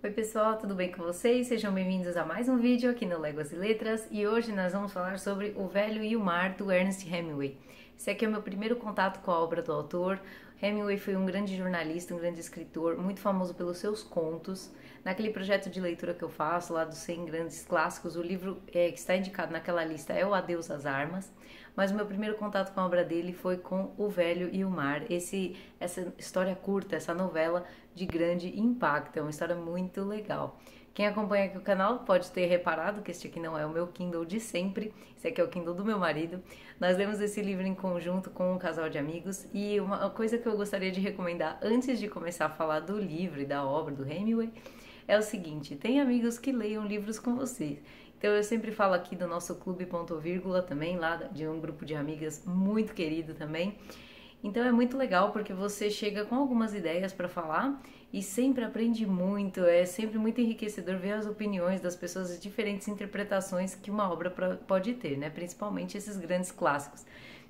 Oi pessoal, tudo bem com vocês? Sejam bem-vindos a mais um vídeo aqui no Léguas e Letras e hoje nós vamos falar sobre O Velho e o Mar, do Ernest Hemingway. Esse aqui é o meu primeiro contato com a obra do autor. Hemingway foi um grande jornalista, um grande escritor, muito famoso pelos seus contos. Naquele projeto de leitura que eu faço, lá dos 100 grandes clássicos, o livro que está indicado naquela lista é O Adeus às Armas, mas o meu primeiro contato com a obra dele foi com O Velho e o Mar, essa história curta, essa novela de grande impacto, é uma história muito legal. Quem acompanha aqui o canal pode ter reparado que este aqui não é o meu Kindle de sempre, esse aqui é o Kindle do meu marido. Nós lemos esse livro em conjunto com um casal de amigos e uma coisa que eu gostaria de recomendar antes de começar a falar do livro e da obra do Hemingway é o seguinte: tem amigos que leiam livros com vocês. Então eu sempre falo aqui do nosso Clube Ponto Vírgula também, lá de um grupo de amigas muito querido também. Então é muito legal porque você chega com algumas ideias para falar e sempre aprende muito, é sempre muito enriquecedor ver as opiniões das pessoas, as diferentes interpretações que uma obra pode ter, né? Principalmente esses grandes clássicos.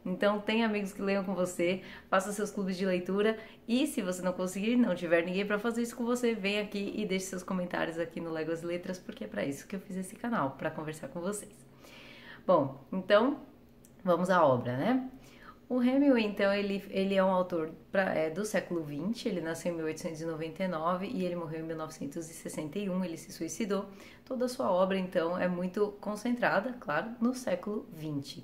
Então tem amigos que leiam com você, faça seus clubes de leitura e se você não conseguir, não tiver ninguém para fazer isso com você, vem aqui e deixe seus comentários aqui no Léguas Letras, porque é para isso que eu fiz esse canal, para conversar com vocês. Bom, então vamos à obra, né? O Hemingway, então, ele é um autor do século XX, ele nasceu em 1899 e ele morreu em 1961, ele se suicidou. Toda a sua obra, então, é muito concentrada, claro, no século XX.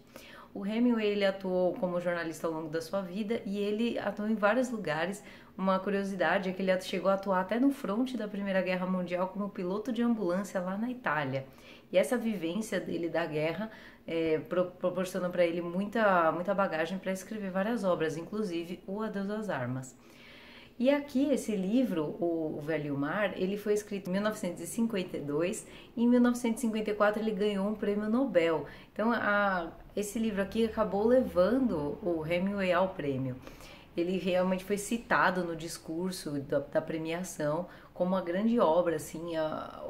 O Hemingway, ele atuou como jornalista ao longo da sua vida e ele atuou em vários lugares. Uma curiosidade é que ele chegou a atuar até no fronte da Primeira Guerra Mundial como piloto de ambulância lá na Itália. E essa vivência dele da guerra proporcionou para ele muita bagagem para escrever várias obras, inclusive O Adeus às Armas. E aqui, esse livro, O Velho e o Mar, ele foi escrito em 1952 e em 1954 ele ganhou um prêmio Nobel. Então, esse livro aqui acabou levando o Hemingway ao prêmio. Ele realmente foi citado no discurso da premiação como uma grande obra, assim, a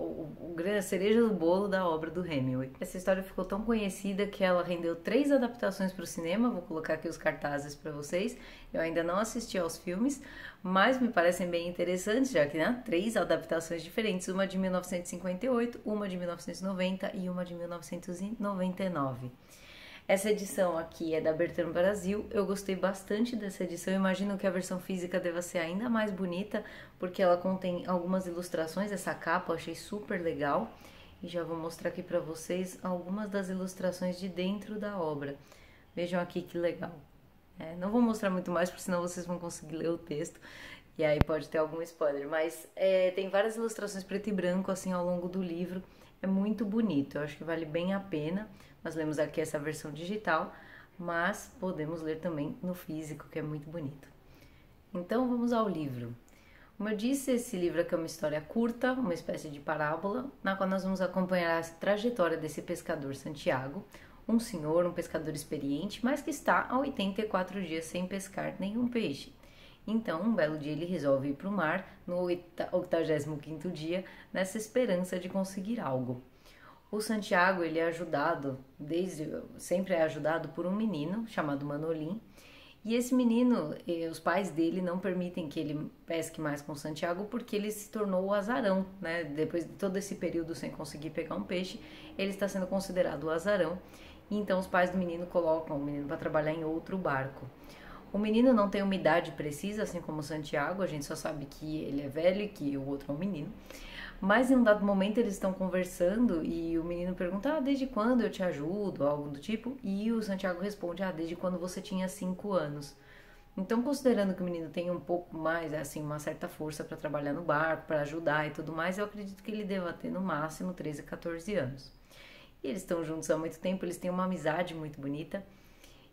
cereja do bolo da obra do Hemingway. Essa história ficou tão conhecida que ela rendeu 3 adaptações para o cinema, vou colocar aqui os cartazes para vocês. Eu ainda não assisti aos filmes, mas me parecem bem interessantes, já que, né, 3 adaptações diferentes, uma de 1958, uma de 1990 e uma de 1999. Essa edição aqui é da Bertrand Brasil, eu gostei bastante dessa edição, eu imagino que a versão física deva ser ainda mais bonita, porque ela contém algumas ilustrações, essa capa eu achei super legal, e já vou mostrar aqui pra vocês algumas das ilustrações de dentro da obra. Vejam aqui que legal. Não vou mostrar muito mais, porque senão vocês vão conseguir ler o texto, e aí pode ter algum spoiler, mas tem várias ilustrações preto e branco assim ao longo do livro, é muito bonito, eu acho que vale bem a pena. Nós lemos aqui essa versão digital, mas podemos ler também no físico, que é muito bonito. Então vamos ao livro. Como eu disse, esse livro aqui é uma história curta, uma espécie de parábola, na qual nós vamos acompanhar a trajetória desse pescador Santiago, um senhor, um pescador experiente, mas que está há 84 dias sem pescar nenhum peixe. Então, um belo dia ele resolve ir para o mar, no 85º dia, nessa esperança de conseguir algo. O Santiago, ele é ajudado, sempre é ajudado por um menino chamado Manolim, e esse menino, os pais dele não permitem que ele pesque mais com o Santiago porque ele se tornou o azarão, né? Depois de todo esse período sem conseguir pegar um peixe, ele está sendo considerado o azarão, e então os pais do menino colocam o menino para trabalhar em outro barco. O menino não tem uma idade precisa, assim como o Santiago, a gente só sabe que ele é velho e que o outro é um menino. Mas em um dado momento eles estão conversando e o menino pergunta, desde quando eu te ajudo, algo do tipo, e o Santiago responde, desde quando você tinha 5 anos. Então, considerando que o menino tem um pouco mais, assim, uma certa força para trabalhar no barco, para ajudar e tudo mais, eu acredito que ele deva ter no máximo 13 a 14 anos. E eles estão juntos há muito tempo, eles têm uma amizade muito bonita.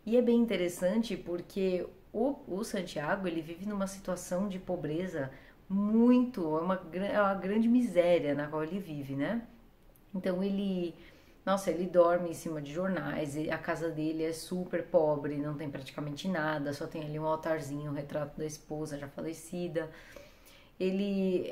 E é bem interessante porque o Santiago, ele vive numa situação de pobreza é uma grande miséria na qual ele vive, né? Então ele dorme em cima de jornais, a casa dele é super pobre, não tem praticamente nada, só tem ali um altarzinho, um retrato da esposa já falecida. Ele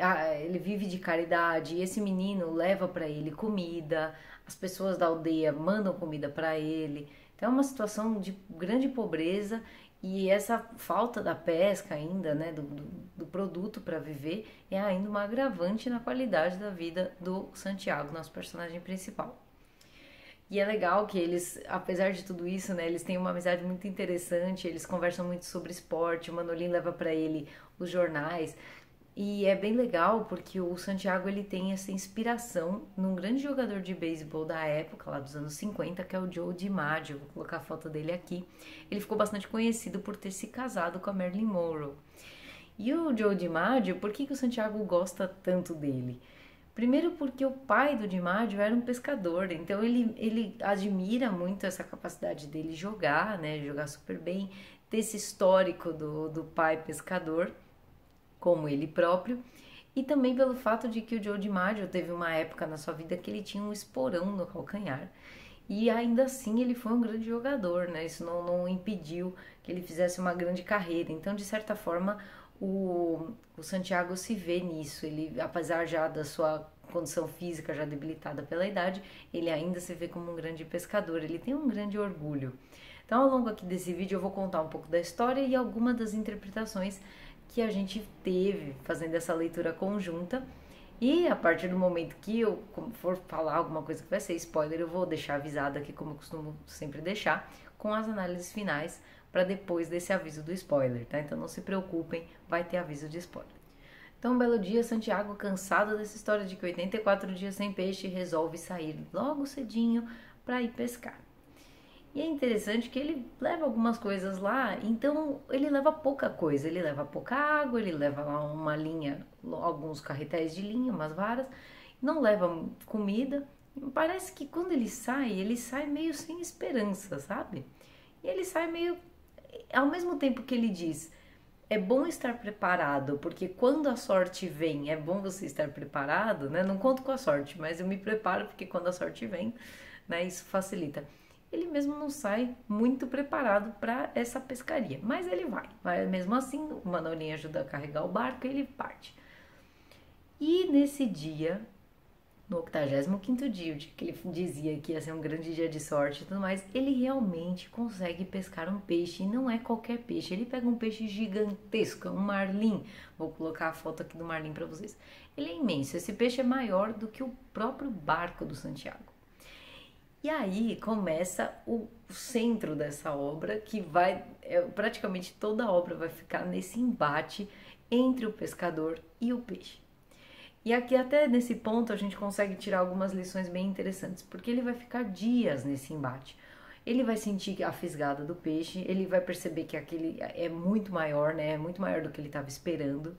vive de caridade, e esse menino leva para ele comida, as pessoas da aldeia mandam comida para ele. Então é uma situação de grande pobreza e essa falta da pesca ainda, né, do produto para viver, é ainda uma agravante na qualidade da vida do Santiago, nosso personagem principal. E é legal que eles, apesar de tudo isso, né, eles têm uma amizade muito interessante, eles conversam muito sobre esporte, o Manolin leva para ele os jornais. E é bem legal porque o Santiago ele tem essa inspiração num grande jogador de beisebol da época, lá dos anos 50, que é o Joe DiMaggio. Vou colocar a foto dele aqui. Ele ficou bastante conhecido por ter se casado com a Marilyn Monroe. E o Joe DiMaggio, por que o Santiago gosta tanto dele? Primeiro porque o pai do DiMaggio era um pescador, então ele admira muito essa capacidade dele jogar, né, jogar super bem, ter esse histórico do pai pescador, como ele próprio, e também pelo fato de que o Joe DiMaggio teve uma época na sua vida que ele tinha um esporão no calcanhar, e ainda assim ele foi um grande jogador, né, isso não impediu que ele fizesse uma grande carreira, então de certa forma o Santiago se vê nisso, ele, apesar já da sua condição física já debilitada pela idade, ele ainda se vê como um grande pescador, ele tem um grande orgulho. Então ao longo aqui desse vídeo eu vou contar um pouco da história e algumas das interpretações que a gente teve fazendo essa leitura conjunta. E a partir do momento que eu for falar alguma coisa que vai ser spoiler, eu vou deixar avisado aqui, como eu costumo sempre deixar, com as análises finais, para depois desse aviso do spoiler, tá? Então não se preocupem, vai ter aviso de spoiler. Então, um belo dia, Santiago, cansado dessa história de que 84 dias sem peixe, resolve sair logo cedinho para ir pescar. E é interessante que ele leva algumas coisas lá, então ele leva pouca coisa, ele leva pouca água, ele leva lá uma linha, alguns carretéis de linha, umas varas, não leva comida. Parece que quando ele sai meio sem esperança, sabe? E ele sai meio, ao mesmo tempo que ele diz, é bom estar preparado, porque quando a sorte vem, é bom você estar preparado, né? Não conto com a sorte, mas eu me preparo porque quando a sorte vem, né, isso facilita. Ele mesmo não sai muito preparado para essa pescaria, mas ele vai mesmo assim, o Manolin ajuda a carregar o barco e ele parte. E nesse dia, no 85º dia, que ele dizia que ia ser um grande dia de sorte e tudo mais, ele realmente consegue pescar um peixe, e não é qualquer peixe, ele pega um peixe gigantesco, um marlim. Vou colocar a foto aqui do marlim para vocês. Ele é imenso, esse peixe é maior do que o próprio barco do Santiago. E aí começa o centro dessa obra, que vai, praticamente toda a obra vai ficar nesse embate entre o pescador e o peixe. E aqui até nesse ponto a gente consegue tirar algumas lições bem interessantes, porque ele vai ficar dias nesse embate. Ele vai sentir a fisgada do peixe, ele vai perceber que aquele é muito maior, né? É muito maior do que ele estava esperando.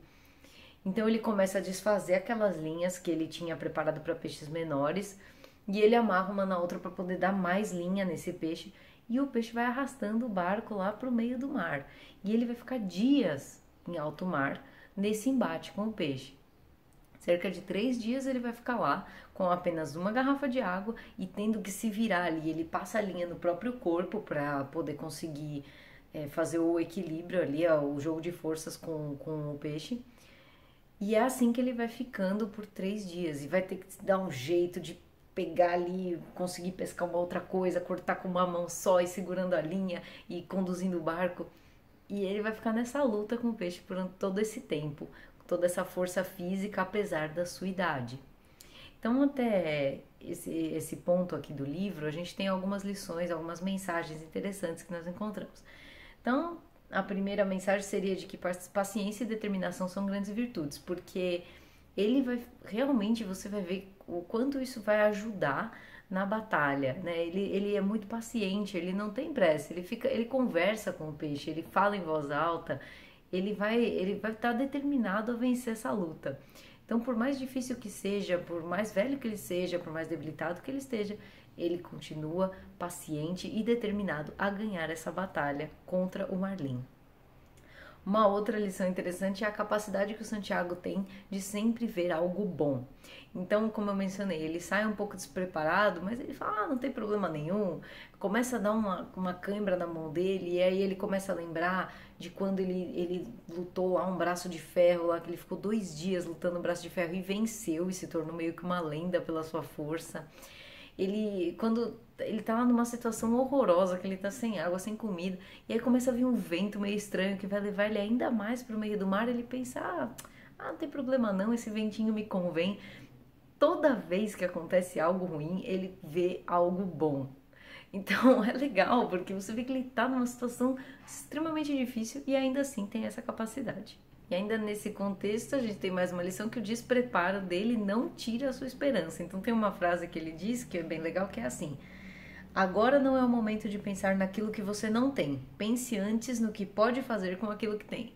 Então ele começa a desfazer aquelas linhas que ele tinha preparado para peixes menores, e ele amarra uma na outra para poder dar mais linha nesse peixe, e o peixe vai arrastando o barco lá para o meio do mar. E ele vai ficar dias em alto mar nesse embate com o peixe. Cerca de 3 dias ele vai ficar lá com apenas uma garrafa de água e tendo que se virar ali. Ele passa a linha no próprio corpo para poder conseguir fazer o equilíbrio ali, o jogo de forças com o peixe. E é assim que ele vai ficando por 3 dias e vai ter que dar um jeito de pegar ali, conseguir pescar uma outra coisa, cortar com uma mão só e segurando a linha e conduzindo o barco. E ele vai ficar nessa luta com o peixe por todo esse tempo, toda essa força física, apesar da sua idade. Então, até esse ponto aqui do livro, a gente tem algumas lições, algumas mensagens interessantes que nós encontramos. Então, a primeira mensagem seria de que paciência e determinação são grandes virtudes, porque ele vai, realmente você vai ver o quanto isso vai ajudar na batalha, né? Ele é muito paciente, ele não tem pressa, ele conversa com o peixe, ele fala em voz alta, ele vai estar determinado a vencer essa luta. Então, por mais difícil que seja, por mais velho que ele seja, por mais debilitado que ele esteja, ele continua paciente e determinado a ganhar essa batalha contra o marlim. Uma outra lição interessante é a capacidade que o Santiago tem de sempre ver algo bom. Então, como eu mencionei, ele sai um pouco despreparado, mas ele fala, não tem problema nenhum. Começa a dar uma cãibra na mão dele, e aí ele começa a lembrar de quando ele lutou lá um braço de ferro, lá que ele ficou 2 dias lutando um braço de ferro e venceu e se tornou meio que uma lenda pela sua força. Quando ele tá lá numa situação horrorosa, que ele tá sem água, sem comida, e aí começa a vir um vento meio estranho que vai levar ele ainda mais pro meio do mar, ele pensa, não tem problema não, esse ventinho me convém. Toda vez que acontece algo ruim, ele vê algo bom. Então é legal, porque você vê que ele tá numa situação extremamente difícil e ainda assim tem essa capacidade. E ainda nesse contexto, a gente tem mais uma lição que o despreparo dele não tira a sua esperança. Então tem uma frase que ele diz, que é bem legal, que é assim: agora não é o momento de pensar naquilo que você não tem. Pense antes no que pode fazer com aquilo que tem.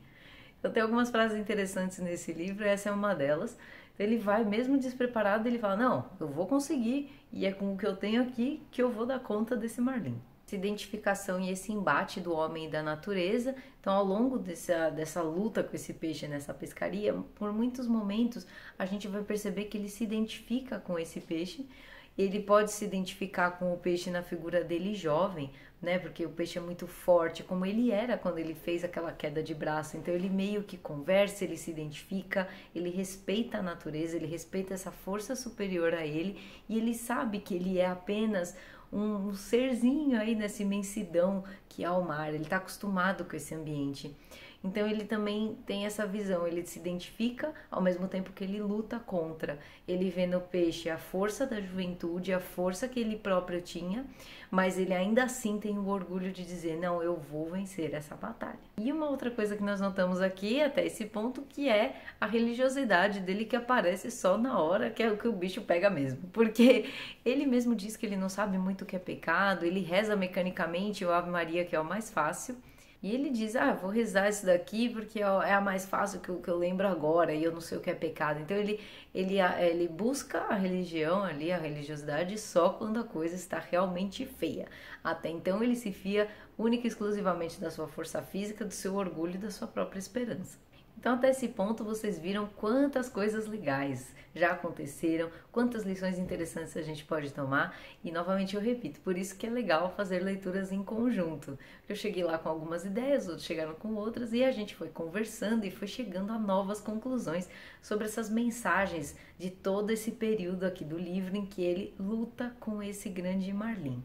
Então tem algumas frases interessantes nesse livro, essa é uma delas. Então, ele vai mesmo despreparado, ele fala, não, eu vou conseguir e é com o que eu tenho aqui que eu vou dar conta desse marlim. Essa identificação e esse embate do homem e da natureza. Então, ao longo dessa luta com esse peixe nessa pescaria, por muitos momentos a gente vai perceber que ele se identifica com esse peixe. Ele pode se identificar com o peixe na figura dele jovem, né? Porque o peixe é muito forte, como ele era quando ele fez aquela queda de braço. Então ele meio que conversa, ele se identifica, ele respeita a natureza, ele respeita essa força superior a ele e ele sabe que ele é apenas um serzinho aí nessa imensidão que é o mar. Ele está acostumado com esse ambiente. Então ele também tem essa visão, ele se identifica ao mesmo tempo que ele luta contra. Ele vê no peixe a força da juventude, a força que ele próprio tinha, mas ele ainda assim tem o orgulho de dizer, não, eu vou vencer essa batalha. E uma outra coisa que nós notamos aqui, até esse ponto, que é a religiosidade dele, que aparece só na hora que é o que o bicho pega mesmo. Porque ele mesmo diz que ele não sabe muito o que é pecado, ele reza mecanicamente o Ave Maria, que é o mais fácil. E ele diz, vou rezar isso daqui porque é a mais fácil que eu lembro agora e eu não sei o que é pecado. Então ele busca a religião ali, a religiosidade, só quando a coisa está realmente feia. Até então ele se fia única e exclusivamente da sua força física, do seu orgulho e da sua própria esperança. Então até esse ponto vocês viram quantas coisas legais já aconteceram, quantas lições interessantes a gente pode tomar e novamente eu repito, por isso que é legal fazer leituras em conjunto. Eu cheguei lá com algumas ideias, outros chegaram com outras e a gente foi conversando e foi chegando a novas conclusões sobre essas mensagens de todo esse período aqui do livro em que ele luta com esse grande marlim.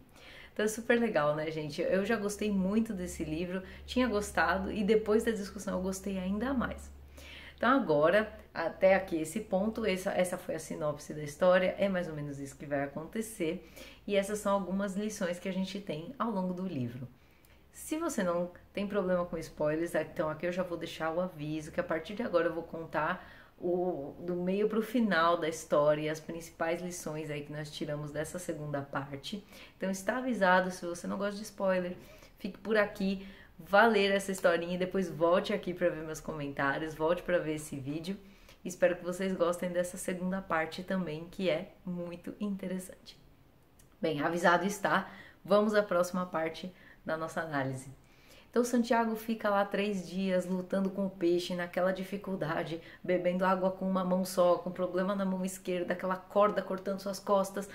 Então é super legal, né, gente? Eu já gostei muito desse livro, tinha gostado e depois da discussão eu gostei ainda mais. Então agora, até aqui esse ponto, essa foi a sinopse da história, é mais ou menos isso que vai acontecer e essas são algumas lições que a gente tem ao longo do livro. Se você não tem problema com spoilers, então aqui eu já vou deixar o aviso que a partir de agora eu vou contar do meio para o final da história, as principais lições aí que nós tiramos dessa segunda parte. Então está avisado, se você não gosta de spoiler, fique por aqui, vá ler essa historinha e depois volte aqui para ver meus comentários, volte para ver esse vídeo. Espero que vocês gostem dessa segunda parte também, que é muito interessante. Bem, avisado está, vamos à próxima parte da nossa análise. Então Santiago fica lá 3 dias lutando com o peixe, naquela dificuldade, bebendo água com uma mão só, com problema na mão esquerda, aquela corda cortando suas costas,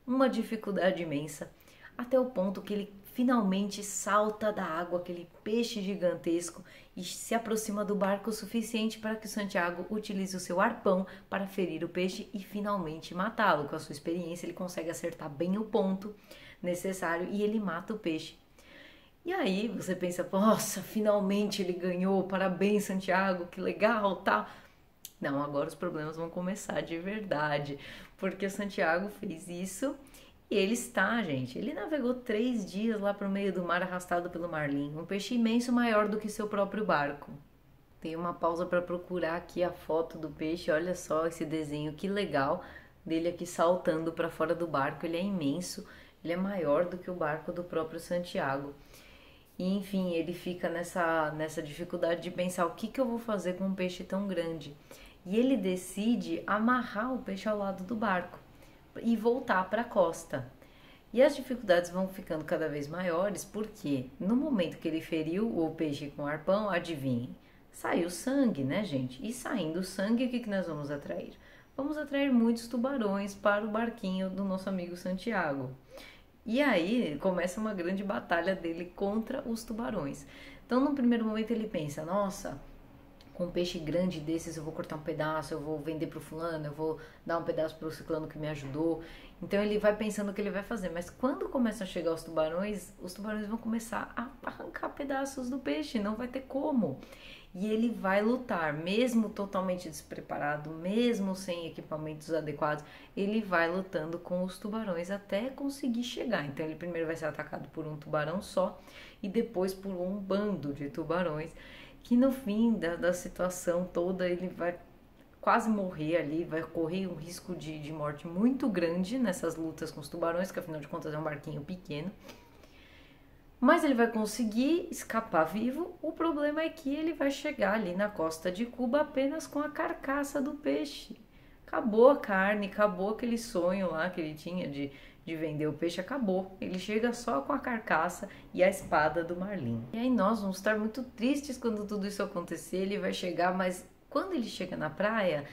uma dificuldade imensa, até o ponto que ele finalmente salta da água, aquele peixe gigantesco, e se aproxima do barco o suficiente para que o Santiago utilize o seu arpão para ferir o peixe e finalmente matá-lo. Com a sua experiência ele consegue acertar bem o ponto necessário e ele mata o peixe. E aí você pensa, nossa, finalmente ele ganhou, parabéns Santiago, que legal, tal. Não, agora os problemas vão começar de verdade, porque o Santiago fez isso e ele está, gente, ele navegou 3 dias lá para o meio do mar arrastado pelo marlim, um peixe imenso maior do que seu próprio barco. Tem uma pausa para procurar aqui a foto do peixe, olha só esse desenho, que legal, dele aqui saltando para fora do barco, ele é imenso, ele é maior do que o barco do próprio Santiago. E enfim, ele fica nessa dificuldade de pensar o que eu vou fazer com um peixe tão grande. E ele decide amarrar o peixe ao lado do barco e voltar para a costa. E as dificuldades vão ficando cada vez maiores porque no momento que ele feriu o peixe com o arpão, adivinhem, saiu sangue, né, gente? E saindo sangue, o que nós vamos atrair? Vamos atrair muitos tubarões para o barquinho do nosso amigo Santiago. E aí começa uma grande batalha dele contra os tubarões. Então, no primeiro momento ele pensa, nossa, com um peixe grande desses eu vou cortar um pedaço, eu vou vender pro fulano, eu vou dar um pedaço pro ciclano que me ajudou. Então ele vai pensando o que ele vai fazer, mas quando começam a chegar os tubarões vão começar a arrancar pedaços do peixe, não vai ter como. E ele vai lutar, mesmo totalmente despreparado, mesmo sem equipamentos adequados, ele vai lutando com os tubarões até conseguir chegar. Então ele primeiro vai ser atacado por um tubarão só e depois por um bando de tubarões, que no fim da situação toda ele vai quase morrer ali, vai correr um risco de morte muito grande nessas lutas com os tubarões, que afinal de contas é um barquinho pequeno. Mas ele vai conseguir escapar vivo. O problema é que ele vai chegar ali na costa de Cuba apenas com a carcaça do peixe. Acabou a carne, acabou aquele sonho lá que ele tinha de vender o peixe, acabou. Ele chega só com a carcaça e a espada do marlim. E aí nós vamos estar muito tristes quando tudo isso acontecer. Ele vai chegar, mas quando ele chega na praia,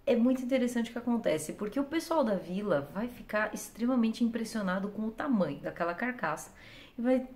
é muito interessante o que acontece, porque o pessoal da vila vai ficar extremamente impressionado com o tamanho daquela carcaça e vai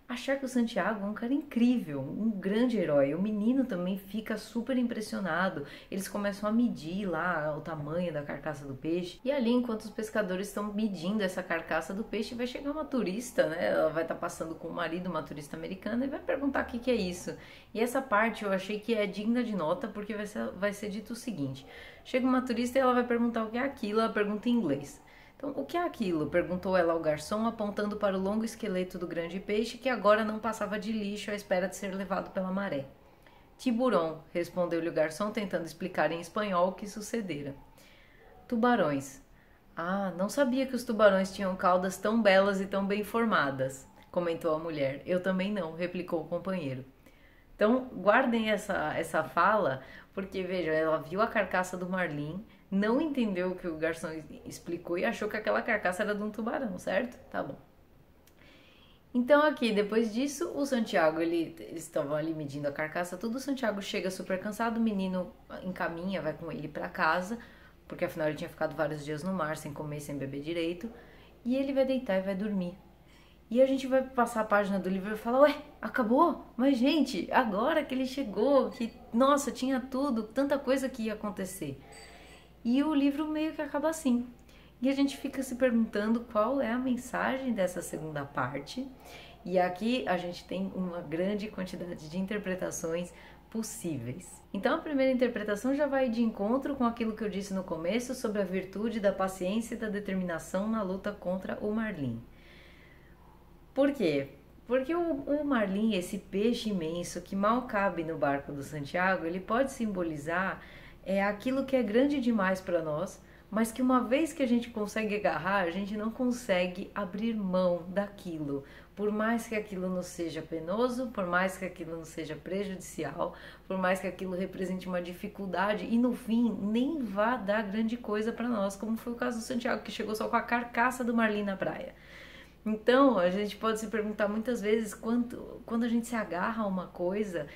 achar que o Santiago é um cara incrível, um grande herói. O menino também fica super impressionado. Eles começam a medir lá o tamanho da carcaça do peixe. E ali, enquanto os pescadores estão medindo essa carcaça do peixe, vai chegar uma turista, né? Ela vai estar passando com o marido, uma turista americana, e vai perguntar o que é isso. E essa parte eu achei que é digna de nota, porque vai ser dito o seguinte. Chega uma turista e ela vai perguntar o que é aquilo, ela pergunta em inglês. Então, o que é aquilo? Perguntou ela ao garçom, apontando para o longo esqueleto do grande peixe que agora não passava de lixo à espera de ser levado pela maré. Tiburão, respondeu-lhe o garçom, tentando explicar em espanhol o que sucedera. Tubarões. Ah, não sabia que os tubarões tinham caudas tão belas e tão bem formadas, comentou a mulher. Eu também não, replicou o companheiro. Então, guardem essa fala, porque, veja, ela viu a carcaça do marlim, não entendeu o que o garçom explicou e achou que aquela carcaça era de um tubarão, certo? Tá bom. Então aqui, depois disso, o Santiago, eles estavam ali medindo a carcaça, tudo. O Santiago chega super cansado, o menino encaminha, vai com ele pra casa, porque afinal ele tinha ficado vários dias no mar, sem comer, sem beber direito, e ele vai deitar e vai dormir. E a gente vai passar a página do livro e falar, ué, acabou? Mas gente, agora que ele chegou, que, nossa, tinha tudo, tanta coisa que ia acontecer. E o livro meio que acaba assim. E a gente fica se perguntando qual é a mensagem dessa segunda parte. E aqui a gente tem uma grande quantidade de interpretações possíveis. Então a primeira interpretação já vai de encontro com aquilo que eu disse no começo sobre a virtude da paciência e da determinação na luta contra o marlim. Por quê? Porque o marlim, esse peixe imenso que mal cabe no barco do Santiago, ele pode simbolizar aquilo que é grande demais para nós, mas que uma vez que a gente consegue agarrar, a gente não consegue abrir mão daquilo. Por mais que aquilo não seja penoso, por mais que aquilo não seja prejudicial, por mais que aquilo represente uma dificuldade e no fim nem vá dar grande coisa para nós, como foi o caso do Santiago, que chegou só com a carcaça do marlim na praia. Então, a gente pode se perguntar muitas vezes quando a gente se agarra a uma coisa,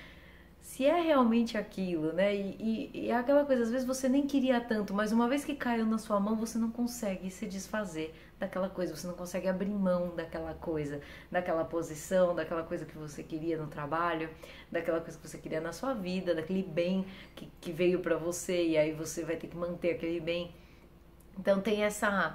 se é realmente aquilo, né? E é aquela coisa, às vezes você nem queria tanto, mas uma vez que caiu na sua mão, você não consegue se desfazer daquela coisa, você não consegue abrir mão daquela coisa, daquela posição, daquela coisa que você queria no trabalho, daquela coisa que você queria na sua vida, daquele bem que veio pra você e aí você vai ter que manter aquele bem. Então tem essa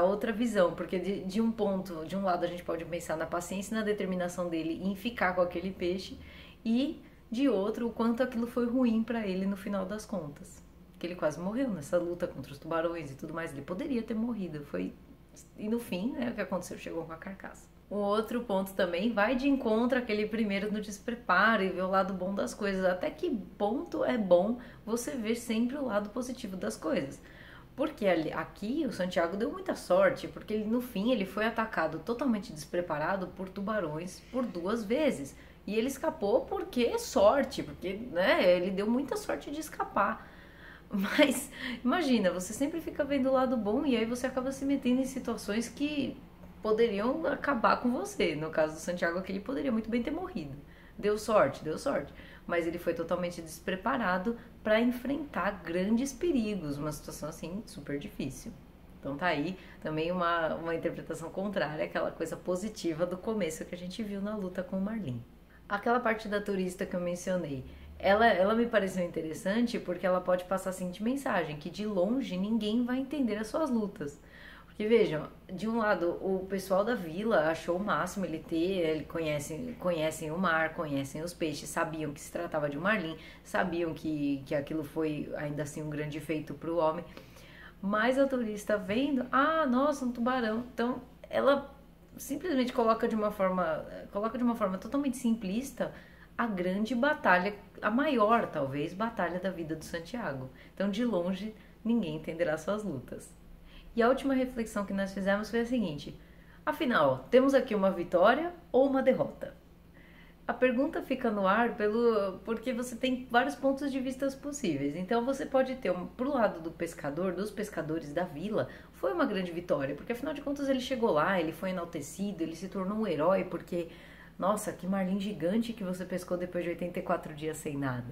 outra visão, porque de um lado a gente pode pensar na paciência e na determinação dele em ficar com aquele peixe, e de outro o quanto aquilo foi ruim para ele no final das contas, que ele quase morreu nessa luta contra os tubarões e tudo mais. Ele poderia ter morrido, e no fim, né, o que aconteceu, chegou com a carcaça. O outro ponto também vai de encontro àquele primeiro no despreparo e ver o lado bom das coisas. Até que ponto é bom você ver sempre o lado positivo das coisas. Porque aqui o Santiago deu muita sorte, porque no fim ele foi atacado totalmente despreparado por tubarões por 2 vezes. E ele escapou porque é sorte, porque, né, ele deu muita sorte de escapar. Mas imagina, você sempre fica vendo o lado bom e aí você acaba se metendo em situações que poderiam acabar com você. No caso do Santiago, que ele poderia muito bem ter morrido. Deu sorte, mas ele foi totalmente despreparado para enfrentar grandes perigos, uma situação assim super difícil. Então tá aí também uma interpretação contrária àquela coisa positiva do começo que a gente viu na luta com o marlim. Aquela parte da turista que eu mencionei, ela me pareceu interessante porque ela pode passar a seguinte mensagem, que de longe ninguém vai entender as suas lutas. Porque vejam, de um lado, o pessoal da vila achou o máximo ele conhecem o mar, conhecem os peixes, sabiam que se tratava de um marlim, sabiam que aquilo foi ainda assim um grande feito para o homem. Mas a turista vendo, nossa, um tubarão. Então, ela simplesmente coloca de uma forma totalmente simplista a grande batalha, a maior talvez batalha da vida do Santiago. Então, de longe, ninguém entenderá suas lutas. E a última reflexão que nós fizemos foi a seguinte: afinal, temos aqui uma vitória ou uma derrota? A pergunta fica no ar porque você tem vários pontos de vista possíveis. Então você pode ter, pro lado do pescador, dos pescadores da vila, foi uma grande vitória, porque afinal de contas ele chegou lá, ele foi enaltecido, ele se tornou um herói, porque, nossa, que marlim gigante que você pescou depois de 84 dias sem nada.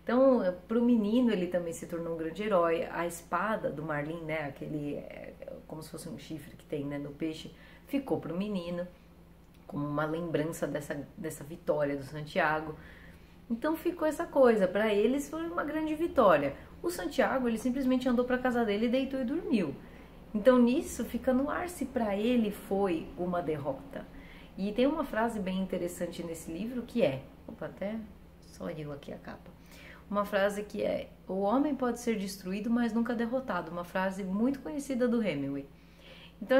Então, pro menino ele também se tornou um grande herói. A espada do marlim, né, aquele, como se fosse um chifre que tem, né, no peixe, ficou pro menino como uma lembrança dessa vitória do Santiago. Então ficou essa coisa, para eles foi uma grande vitória. O Santiago, ele simplesmente andou para casa dele, deitou e dormiu. Então nisso fica no ar se para ele foi uma derrota. E tem uma frase bem interessante nesse livro que é, até só eu aqui a capa. Uma frase que é: o homem pode ser destruído, mas nunca derrotado. Uma frase muito conhecida do Hemingway. Então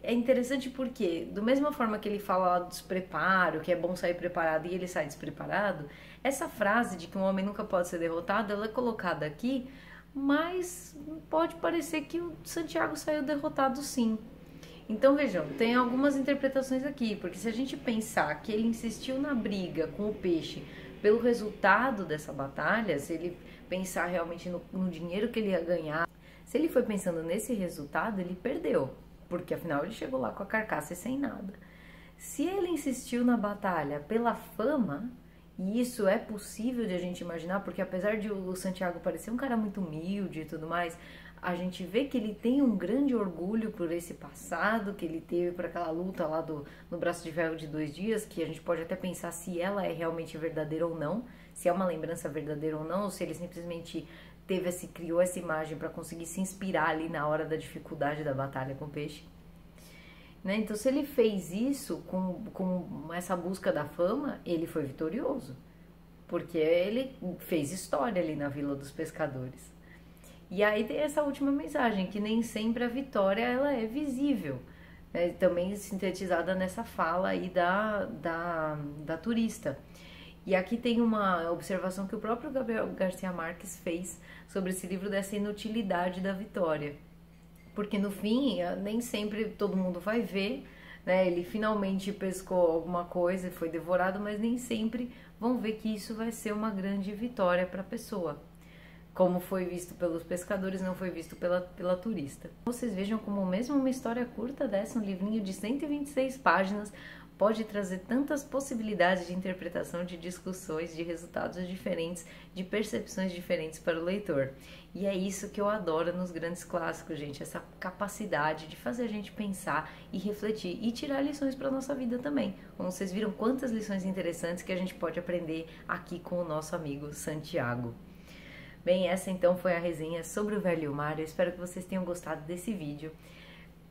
é interessante porque, da mesma forma que ele fala lá do despreparo, que é bom sair preparado e ele sai despreparado, essa frase de que um homem nunca pode ser derrotado, ela é colocada aqui, mas pode parecer que o Santiago saiu derrotado sim. Então vejam, tem algumas interpretações aqui, porque se a gente pensar que ele insistiu na briga com o peixe pelo resultado dessa batalha, se ele pensar realmente no dinheiro que ele ia ganhar, se ele foi pensando nesse resultado, ele perdeu. Porque afinal ele chegou lá com a carcaça e sem nada. Se ele insistiu na batalha pela fama, e isso é possível de a gente imaginar, porque apesar de o Santiago parecer um cara muito humilde e tudo mais, a gente vê que ele tem um grande orgulho por esse passado que ele teve, por aquela luta lá no Braço de Ferro de 2 dias, que a gente pode até pensar se ela é realmente verdadeira ou não, se é uma lembrança verdadeira ou não, ou se ele simplesmente criou essa imagem para conseguir se inspirar ali na hora da dificuldade da batalha com o peixe. Né? Então, se ele fez isso com essa busca da fama, ele foi vitorioso, porque ele fez história ali na Vila dos Pescadores. E aí tem essa última mensagem, que nem sempre a vitória ela é visível, né? Também sintetizada nessa fala aí da turista. E aqui tem uma observação que o próprio Gabriel Garcia Marques fez sobre esse livro, dessa inutilidade da vitória. Porque no fim, nem sempre todo mundo vai ver, né? Ele finalmente pescou alguma coisa e foi devorado, mas nem sempre vão ver que isso vai ser uma grande vitória para a pessoa. Como foi visto pelos pescadores, não foi visto pela turista. Vocês vejam como mesmo uma história curta dessa, um livrinho de 126 páginas, pode trazer tantas possibilidades de interpretação, de discussões, de resultados diferentes, de percepções diferentes para o leitor. E é isso que eu adoro nos grandes clássicos, gente, essa capacidade de fazer a gente pensar e refletir e tirar lições para a nossa vida também. Como vocês viram, quantas lições interessantes que a gente pode aprender aqui com o nosso amigo Santiago. Bem, essa então foi a resenha sobre o Velho e o Mar. Eu espero que vocês tenham gostado desse vídeo.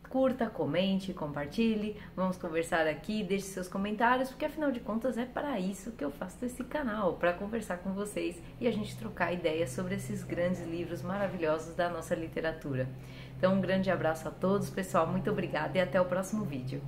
Curta, comente, compartilhe, vamos conversar aqui, deixe seus comentários, porque afinal de contas é para isso que eu faço esse canal, para conversar com vocês e a gente trocar ideias sobre esses grandes livros maravilhosos da nossa literatura. Então um grande abraço a todos, pessoal, muito obrigada e até o próximo vídeo.